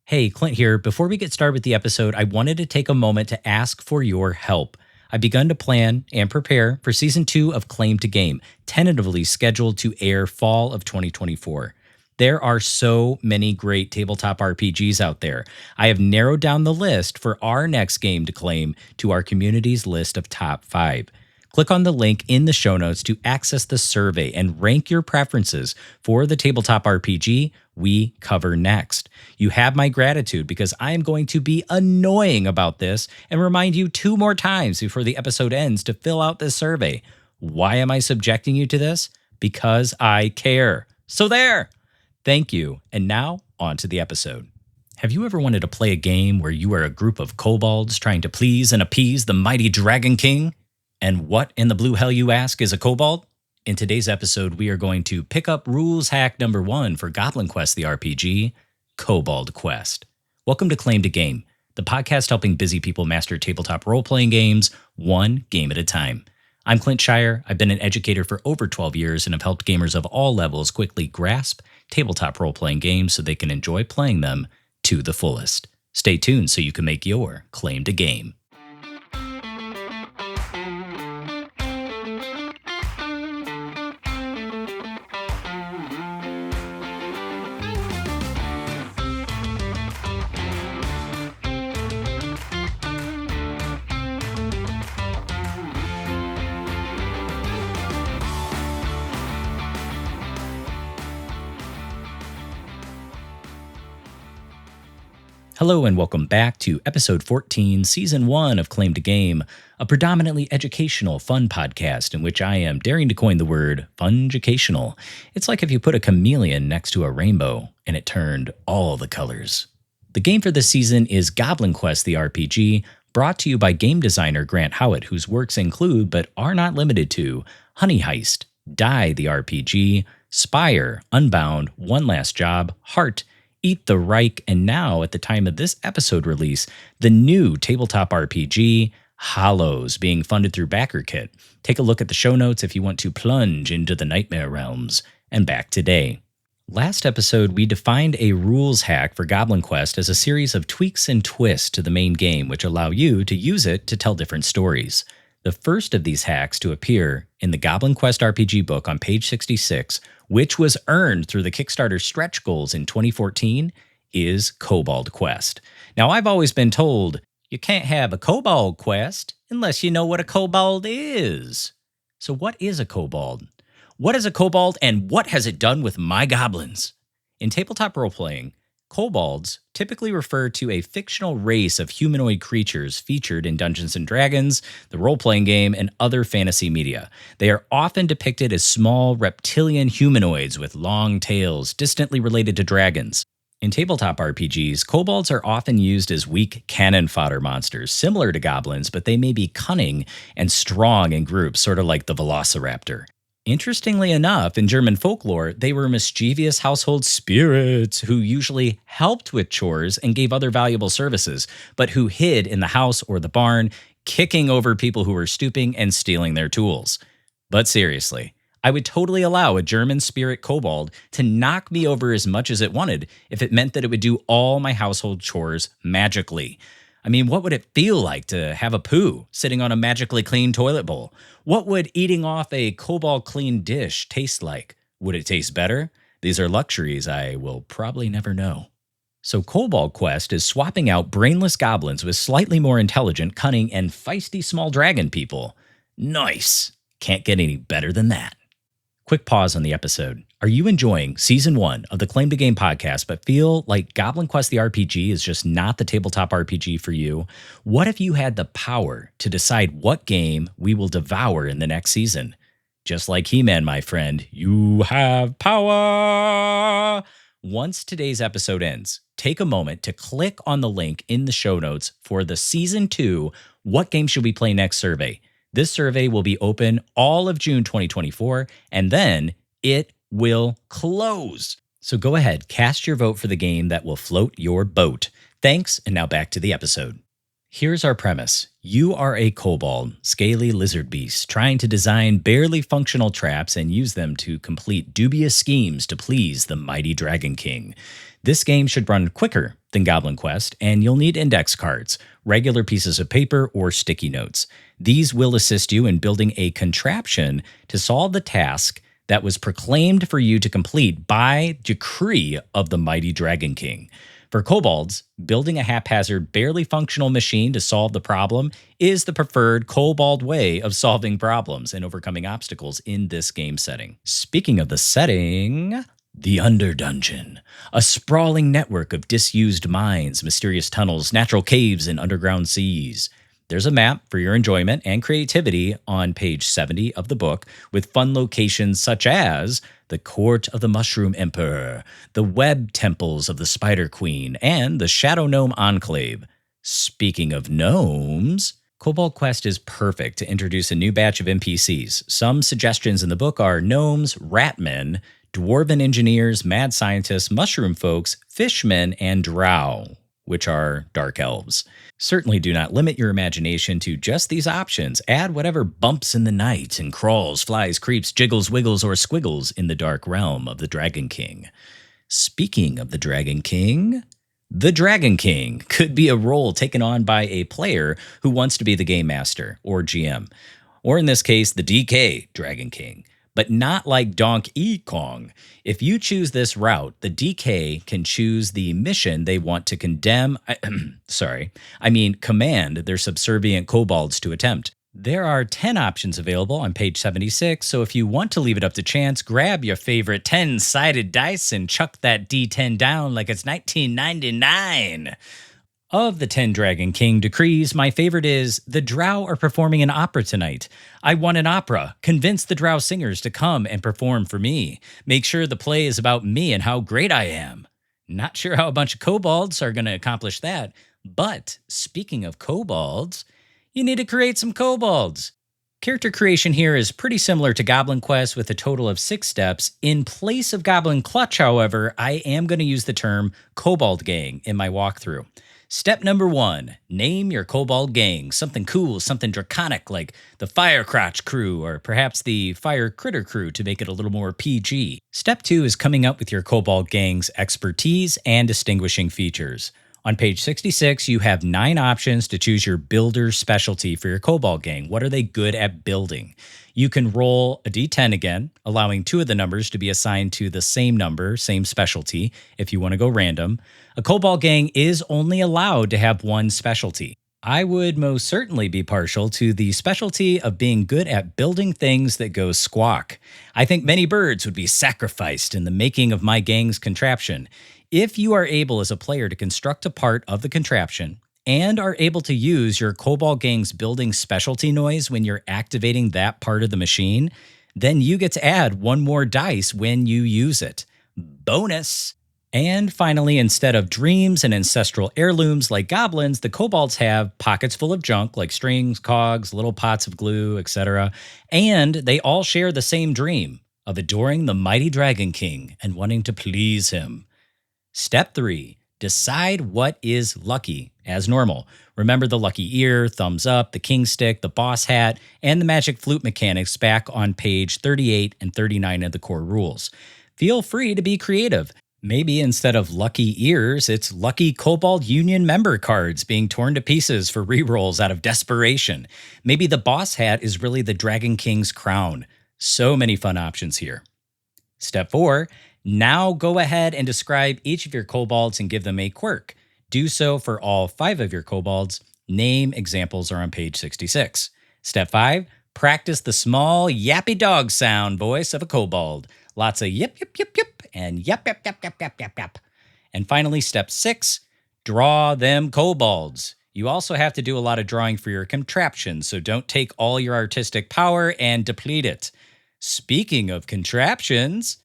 Hey, Clint here. Before we get started with the episode, I wanted to take a moment to ask for your help. I've begun to plan and prepare for Season 2 of Claim to Game, tentatively scheduled to air fall of 2024. There are so many great tabletop RPGs out there. I have narrowed down the list for our next game to claim to our community's list of top 5. Click on the link in the show notes to access the survey and rank your preferences for the tabletop RPG we cover next. You have my gratitude because I am going to be annoying about this and remind you 2 more times before the episode ends to fill out this survey. Why am I subjecting you to this? Because I care. So there! Thank you. And now, on to the episode. Have you ever wanted to play a game where you are a group of kobolds trying to please and appease the mighty Dragon King? And what in the blue hell, you ask, is a kobold? In today's episode, we are going to pick up rules hack number 1 for Goblin Quest the RPG, Kobold Quest. Welcome to Claim to Game, the podcast helping busy people master tabletop role-playing games, one game at a time. I'm clint.scheirer. I've been an educator for over 12 years and have helped gamers of all levels quickly grasp tabletop role-playing games so they can enjoy playing them to the fullest. Stay tuned so you can make your claim to game. Hello and welcome back to episode 14, season 1 of Claim to Game, a predominantly educational, fun podcast in which I am daring to coin the word funjucational. It's like if you put a chameleon next to a rainbow and it turned all the colors. The game for this season is Goblin Quest the RPG, brought to you by game designer Grant Howitt, whose works include, but are not limited to, Honey Heist, Die the RPG, Spire, Unbound, One Last Job, Heart, Eat the Reich, and now, at the time of this episode release, the new tabletop RPG, Hollows, being funded through BackerKit. Take a look at the show notes if you want to plunge into the nightmare realms. And back today. Last episode, we defined a rules hack for Goblin Quest as a series of tweaks and twists to the main game, which allow you to use it to tell different stories. The first of these hacks to appear in the Goblin Quest RPG book on page 66, which was earned through the Kickstarter stretch goals in 2014, is Kobold Quest. Now, I've always been told you can't have a Kobold Quest unless you know what a kobold is. So what is a kobold? What is a kobold and what has it done with my goblins? In tabletop role-playing, kobolds typically refer to a fictional race of humanoid creatures featured in Dungeons & Dragons, the role-playing game, and other fantasy media. They are often depicted as small reptilian humanoids with long tails, distantly related to dragons. In tabletop RPGs, kobolds are often used as weak cannon fodder monsters, similar to goblins, but they may be cunning and strong in groups, sort of like the velociraptor. Interestingly enough, in German folklore, they were mischievous household spirits who usually helped with chores and gave other valuable services, but who hid in the house or the barn, kicking over people who were stooping and stealing their tools. But seriously, I would totally allow a German spirit kobold to knock me over as much as it wanted if it meant that it would do all my household chores magically. I mean, what would it feel like to have a poo sitting on a magically clean toilet bowl? What would eating off a kobold clean dish taste like? Would it taste better? These are luxuries I will probably never know. So Kobold Quest is swapping out brainless goblins with slightly more intelligent, cunning, and feisty small dragon people. Nice! Can't get any better than that. Quick pause on the episode. Are you enjoying Season 1 of the Claim to Game podcast but feel like Goblin Quest the RPG is just not the tabletop RPG for you? What if you had the power to decide what game we will devour in the next season? Just like He-Man, my friend, you have power! Once today's episode ends, take a moment to click on the link in the show notes for the Season 2 What Game Should We Play Next survey. This survey will be open all of June 2024, and then it will close. So go ahead, cast your vote for the game that will float your boat. Thanks, and now back to the episode. Here's our premise. You are a kobold, scaly lizard beast, trying to design barely functional traps and use them to complete dubious schemes to please the mighty Dragon King. This game should run quicker than Goblin Quest, and you'll need index cards, regular pieces of paper, or sticky notes. These will assist you in building a contraption to solve the task that was proclaimed for you to complete by decree of the mighty Dragon King. For kobolds, building a haphazard, barely functional machine to solve the problem is the preferred kobold way of solving problems and overcoming obstacles in this game setting. Speaking of the setting, the Underdungeon, a sprawling network of disused mines, mysterious tunnels, natural caves, and underground seas. There's a map for your enjoyment and creativity on page 70 of the book, with fun locations such as the Court of the Mushroom Emperor, the Web Temples of the Spider Queen, and the Shadow Gnome Enclave. Speaking of gnomes, Kobold Quest is perfect to introduce a new batch of NPCs. Some suggestions in the book are gnomes, ratmen, dwarven engineers, mad scientists, mushroom folks, fishmen, and drow, which are dark elves. Certainly do not limit your imagination to just these options. Add whatever bumps in the night and crawls, flies, creeps, jiggles, wiggles, or squiggles in the dark realm of the Dragon King. Speaking of the Dragon King could be a role taken on by a player who wants to be the game master or GM, or in this case, the DK Dragon King. But not like Donkey Kong. If you choose this route, the DK can choose the mission they want to command their subservient kobolds to attempt. There are 10 options available on page 76, so if you want to leave it up to chance, grab your favorite 10-sided dice and chuck that D10 down like it's 1999. Of the 10 Dragon King decrees, my favorite is, the drow are performing an opera tonight. I want an opera. Convince the drow singers to come and perform for me. Make sure the play is about me and how great I am. Not sure how a bunch of kobolds are going to accomplish that, but speaking of kobolds, you need to create some kobolds. Character creation here is pretty similar to Goblin Quest with a total of 6 steps. In place of Goblin Clutch, however, I am going to use the term Kobold Gang in my walkthrough. Step number 1, name your kobold gang. Something cool, something draconic like the Firecrotch Crew or perhaps the Fire Critter Crew to make it a little more PG. Step 2 is coming up with your kobold gang's expertise and distinguishing features. On page 66, you have 9 options to choose your builder's specialty for your kobold gang. What are they good at building? You can roll a d10 again, allowing 2 of the numbers to be assigned to the same number, same specialty, if you want to go random. A kobold gang is only allowed to have 1 specialty. I would most certainly be partial to the specialty of being good at building things that go squawk. I think many birds would be sacrificed in the making of my gang's contraption. If you are able as a player to construct a part of the contraption and are able to use your kobold gang's building specialty noise when you're activating that part of the machine, then you get to add 1 more dice when you use it. Bonus! And finally, instead of dreams and ancestral heirlooms like goblins, the kobolds have pockets full of junk like strings, cogs, little pots of glue, etc. And they all share the same dream of adoring the mighty Dragon King and wanting to please him. Step 3. Decide what is lucky, as normal. Remember the lucky ear, thumbs up, the king stick, the boss hat, and the magic flute mechanics back on page 38 and 39 of the core rules. Feel free to be creative. Maybe instead of lucky ears, it's lucky Kobold Union member cards being torn to pieces for rerolls out of desperation. Maybe the boss hat is really the Dragon King's crown. So many fun options here. Step 4. Now go ahead and describe each of your kobolds and give them a quirk. Do so for all 5 of your kobolds. Name examples are on page 66. Step 5. Practice the small yappy dog sound voice of a kobold. Lots of yip, yip, yip, yip, and yap, yap, yap, yap, yap, yap, yap. And finally, step 6, draw them kobolds. You also have to do a lot of drawing for your contraption, so don't take all your artistic power and deplete it. Speaking of contraptions,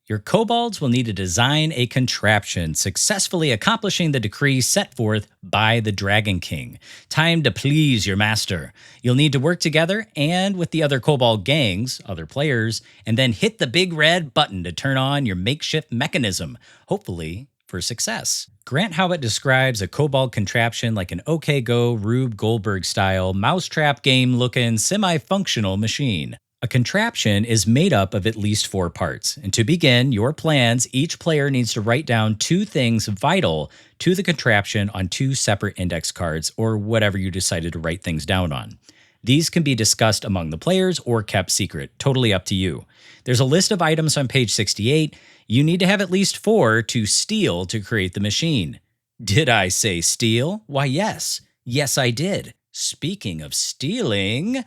your kobolds will need to design a contraption successfully accomplishing the decree set forth by the Dragon King. Time to please your master. You'll need to work together and with the other kobold gangs, other players, and then hit the big red button to turn on your makeshift mechanism, hopefully for success. Grant Howitt describes a kobold contraption like an OK Go Rube Goldberg-style mousetrap game-looking semi-functional machine. A contraption is made up of at least 4 parts. And to begin your plans, each player needs to write down 2 things vital to the contraption on 2 separate index cards or whatever you decided to write things down on. These can be discussed among the players or kept secret, totally up to you. There's a list of items on page 68. You need to have at least 4 to steal to create the machine. Did I say steal? Why, yes. Yes, I did. Speaking of stealing,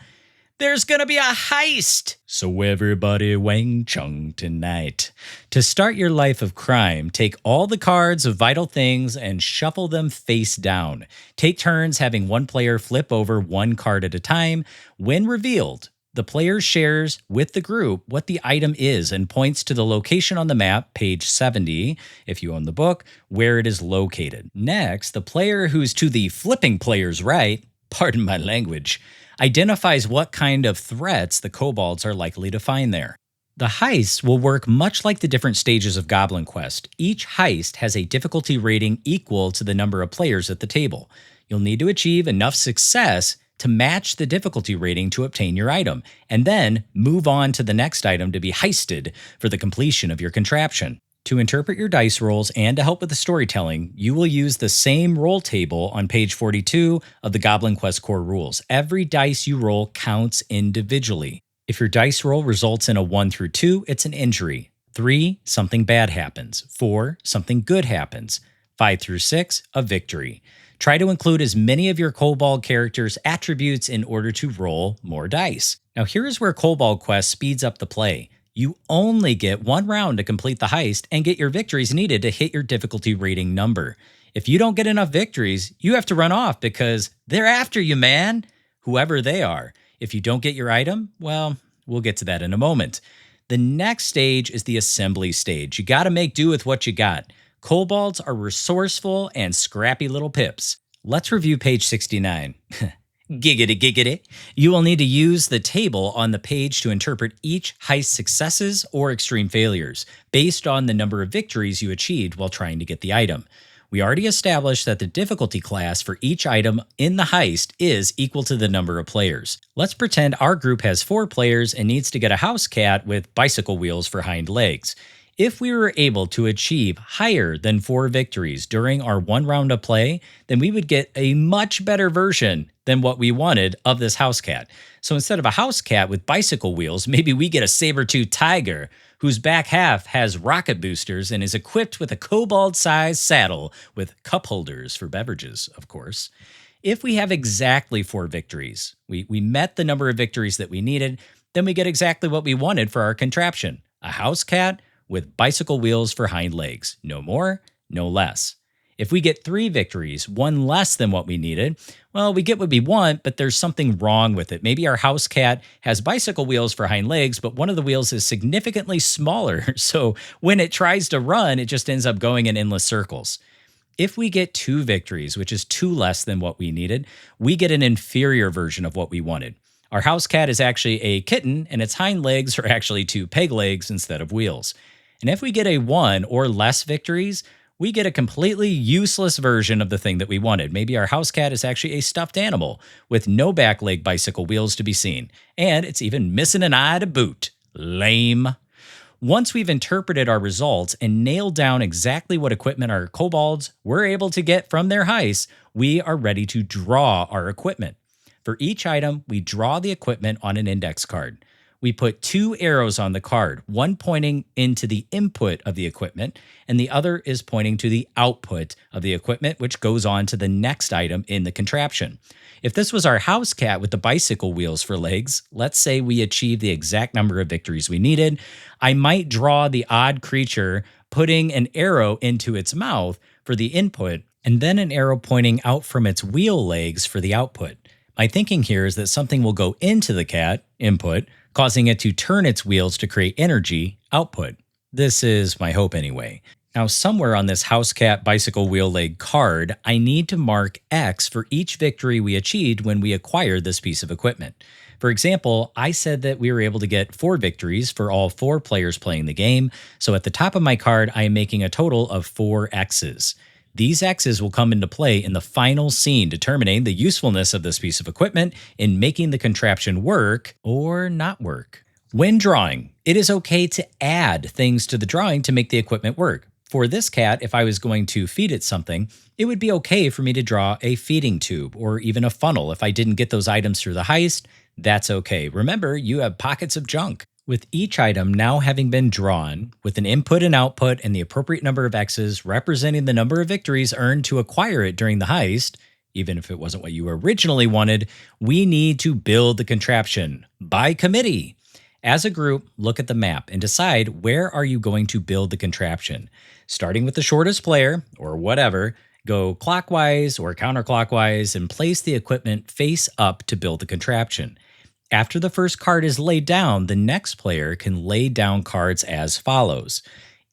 there's gonna be a heist! So everybody Wang Chung tonight. To start your life of crime, take all the cards of vital things and shuffle them face down. Take turns having one player flip over 1 card at a time. When revealed, the player shares with the group what the item is and points to the location on the map, page 70, if you own the book, where it is located. Next, the player who's to the flipping player's right, pardon my language, identifies what kind of threats the kobolds are likely to find there. The heists will work much like the different stages of Goblin Quest. Each heist has a difficulty rating equal to the number of players at the table. You'll need to achieve enough success to match the difficulty rating to obtain your item, and then move on to the next item to be heisted for the completion of your contraption. To interpret your dice rolls and to help with the storytelling, you will use the same roll table on page 42 of the Goblin Quest core rules. Every dice you roll counts individually. If your dice roll results in a 1 through 2, it's an injury. 3, something bad happens. 4, something good happens. 5 through 6, a victory. Try to include as many of your Kobold character's attributes in order to roll more dice. Now here is where Kobold Quest speeds up the play. You only get 1 round to complete the heist and get your victories needed to hit your difficulty rating number. If you don't get enough victories, you have to run off because they're after you, man. Whoever they are. If you don't get your item, well, we'll get to that in a moment. The next stage is the assembly stage. You gotta make do with what you got. Kobolds are resourceful and scrappy little pips. Let's review page 69. Giggity giggity. You will need to use the table on the page to interpret each heist successes or extreme failures, based on the number of victories you achieved while trying to get the item. We already established that the difficulty class for each item in the heist is equal to the number of players. Let's pretend our group has 4 players and needs to get a house cat with bicycle wheels for hind legs. If we were able to achieve higher than 4 victories during our 1 round of play, then we would get a much better version than what we wanted of this house cat. So instead of a house cat with bicycle wheels, maybe we get a saber-toothed tiger whose back half has rocket boosters and is equipped with a kobold-sized saddle with cup holders for beverages, of course. If we have exactly 4 victories, we met the number of victories that we needed, then we get exactly what we wanted for our contraption, a house cat with bicycle wheels for hind legs. No more, no less. If we get 3 victories, 1 less than what we needed, well, we get what we want, but there's something wrong with it. Maybe our house cat has bicycle wheels for hind legs, but one of the wheels is significantly smaller, so when it tries to run, it just ends up going in endless circles. If we get 2 victories, which is 2 less than what we needed, we get an inferior version of what we wanted. Our house cat is actually a kitten, and its hind legs are actually 2 peg legs instead of wheels. And if we get a 1 or less victories, we get a completely useless version of the thing that we wanted. Maybe our house cat is actually a stuffed animal with no back leg bicycle wheels to be seen. And it's even missing an eye to boot. Lame. Once we've interpreted our results and nailed down exactly what equipment our kobolds were able to get from their heists, we are ready to draw our equipment. For each item, we draw the equipment on an index card. We put 2 arrows on the card, one pointing into the input of the equipment, and the other is pointing to the output of the equipment, which goes on to the next item in the contraption. If this was our house cat with the bicycle wheels for legs, let's say we achieved the exact number of victories we needed, I might draw the odd creature putting an arrow into its mouth for the input, and then an arrow pointing out from its wheel legs for the output. My thinking here is that something will go into the cat, input, causing it to turn its wheels to create energy, output. This is my hope anyway. Now, somewhere on this house cat bicycle wheel leg card, I need to mark X for each victory we achieved when we acquired this piece of equipment. For example, I said that we were able to get 4 victories for all 4 players playing the game, so at the top of my card, I am making a total of 4 X's. These X's will come into play in the final scene, determining the usefulness of this piece of equipment in making the contraption work or not work. When drawing, it is okay to add things to the drawing to make the equipment work. For this cat, if I was going to feed it something, it would be okay for me to draw a feeding tube or even a funnel. If I didn't get those items through the heist, that's okay. Remember, you have pockets of junk. With each item now having been drawn, with an input and output and the appropriate number of X's representing the number of victories earned to acquire it during the heist, even if it wasn't what you originally wanted, we need to build the contraption by committee. As a group, look at the map and decide where are you going to build the contraption. Starting with the shortest player, or whatever, go clockwise or counterclockwise and place the equipment face up to build the contraption. After the first card is laid down, the next player can lay down cards as follows.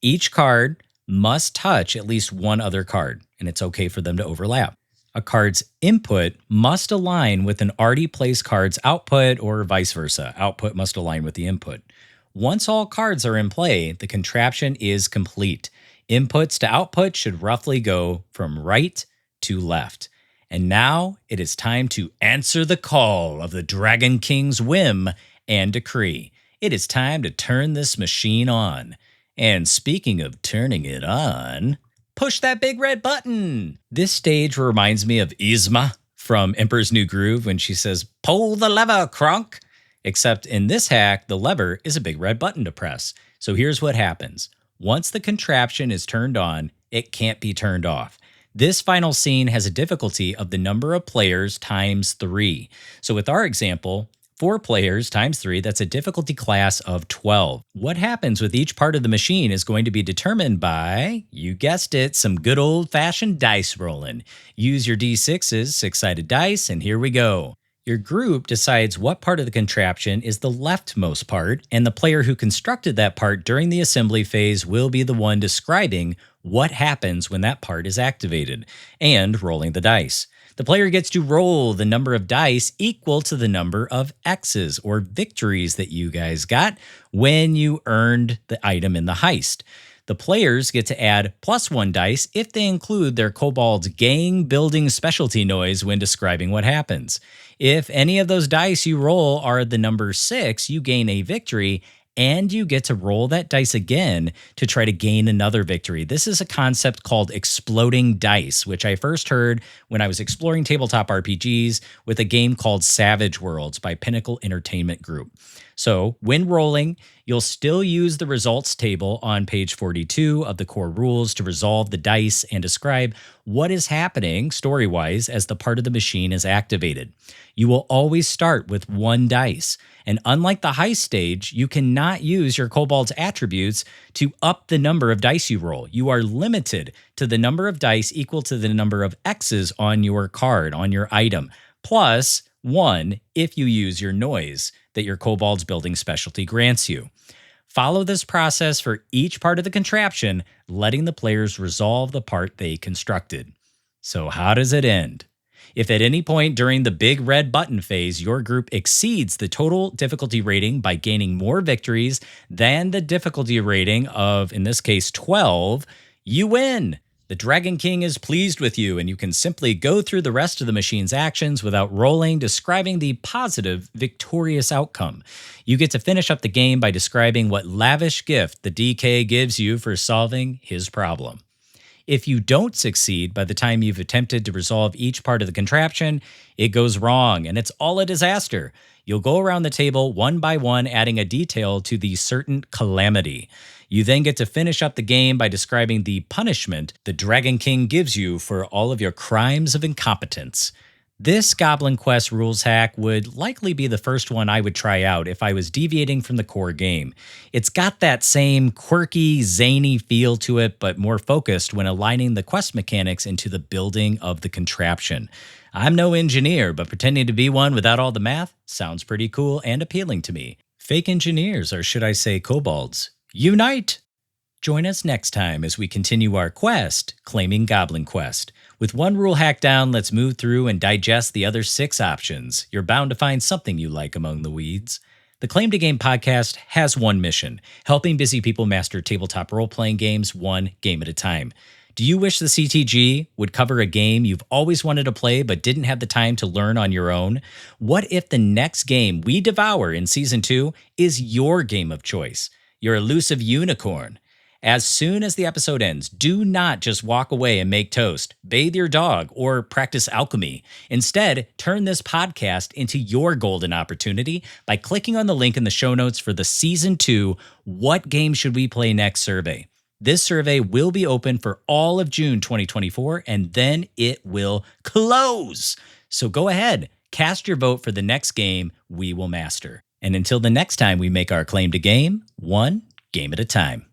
Each card must touch at least one other card, and it's okay for them to overlap. A card's input must align with an already placed card's output or vice versa. Output must align with the input. Once all cards are in play, the contraption is complete. Inputs to output should roughly go from right to left. And now it is time to answer the call of the Dragon King's whim and decree. It is time to turn this machine on. And speaking of turning it on, push that big red button. This stage reminds me of Yzma from Emperor's New Groove when she says, "Pull the lever, Kronk." Except in this hack, the lever is a big red button to press. So here's what happens. Once the contraption is turned on, it can't be turned off. This final scene has a difficulty of the number of players times 3. So with our example, 4 players times 3, that's a difficulty class of 12. What happens with each part of the machine is going to be determined by, you guessed it, some good old-fashioned dice rolling. Use your D6s, 6-sided dice, and here we go. Your group decides what part of the contraption is the leftmost part, and the player who constructed that part during the assembly phase will be the one describing what happens when that part is activated, and rolling the dice. The player gets to roll the number of dice equal to the number of X's or victories that you guys got when you earned the item in the heist. The players get to add +1 dice if they include their Kobold's gang-building specialty noise when describing what happens. If any of those dice you roll are the number 6, you gain a victory, and you get to roll that dice again to try to gain another victory. This is a concept called exploding dice, which I first heard when I was exploring tabletop RPGs with a game called Savage Worlds by Pinnacle Entertainment Group. So when rolling, you'll still use the results table on page 42 of the core rules to resolve the dice and describe what is happening story-wise as the part of the machine is activated. You will always start with 1 dice. And unlike the heist stage, you cannot use your Kobold's attributes to up the number of dice you roll. You are limited to the number of dice equal to the number of X's on your card, on your item, plus 1 if you use your noise that your Kobold's building specialty grants you. Follow this process for each part of the contraption, letting the players resolve the part they constructed. So how does it end? If at any point during the big red button phase your group exceeds the total difficulty rating by gaining more victories than the difficulty rating of, in this case, 12, you win. The Dragon King is pleased with you, and you can simply go through the rest of the machine's actions without rolling, describing the positive, victorious outcome. You get to finish up the game by describing what lavish gift the DK gives you for solving his problem. If you don't succeed by the time you've attempted to resolve each part of the contraption, it goes wrong, and it's all a disaster. You'll go around the table one by one, adding a detail to the certain calamity. You then get to finish up the game by describing the punishment the Dragon King gives you for all of your crimes of incompetence. This Goblin Quest rules hack would likely be the first one I would try out if I was deviating from the core game. It's got that same quirky, zany feel to it, but more focused when aligning the quest mechanics into the building of the contraption. I'm no engineer, but pretending to be one without all the math sounds pretty cool and appealing to me. Fake engineers, or should I say kobolds, unite! Join us next time as we continue our quest, claiming Goblin Quest. With one rule hack down, let's move through and digest the other 6 options. You're bound to find something you like among the weeds. The Claim to Game podcast has one mission, helping busy people master tabletop role-playing games one game at a time. Do you wish the CTG would cover a game you've always wanted to play but didn't have the time to learn on your own? What if the next game we devour in Season 2 is your game of choice, your elusive unicorn? As soon as the episode ends, do not just walk away and make toast, bathe your dog, or practice alchemy. Instead, turn this podcast into your golden opportunity by clicking on the link in the show notes for the Season 2 What Game Should We Play Next survey. This survey will be open for all of June 2024, and then it will close. So go ahead, cast your vote for the next game we will master. And until the next time we make our claim to game, one game at a time.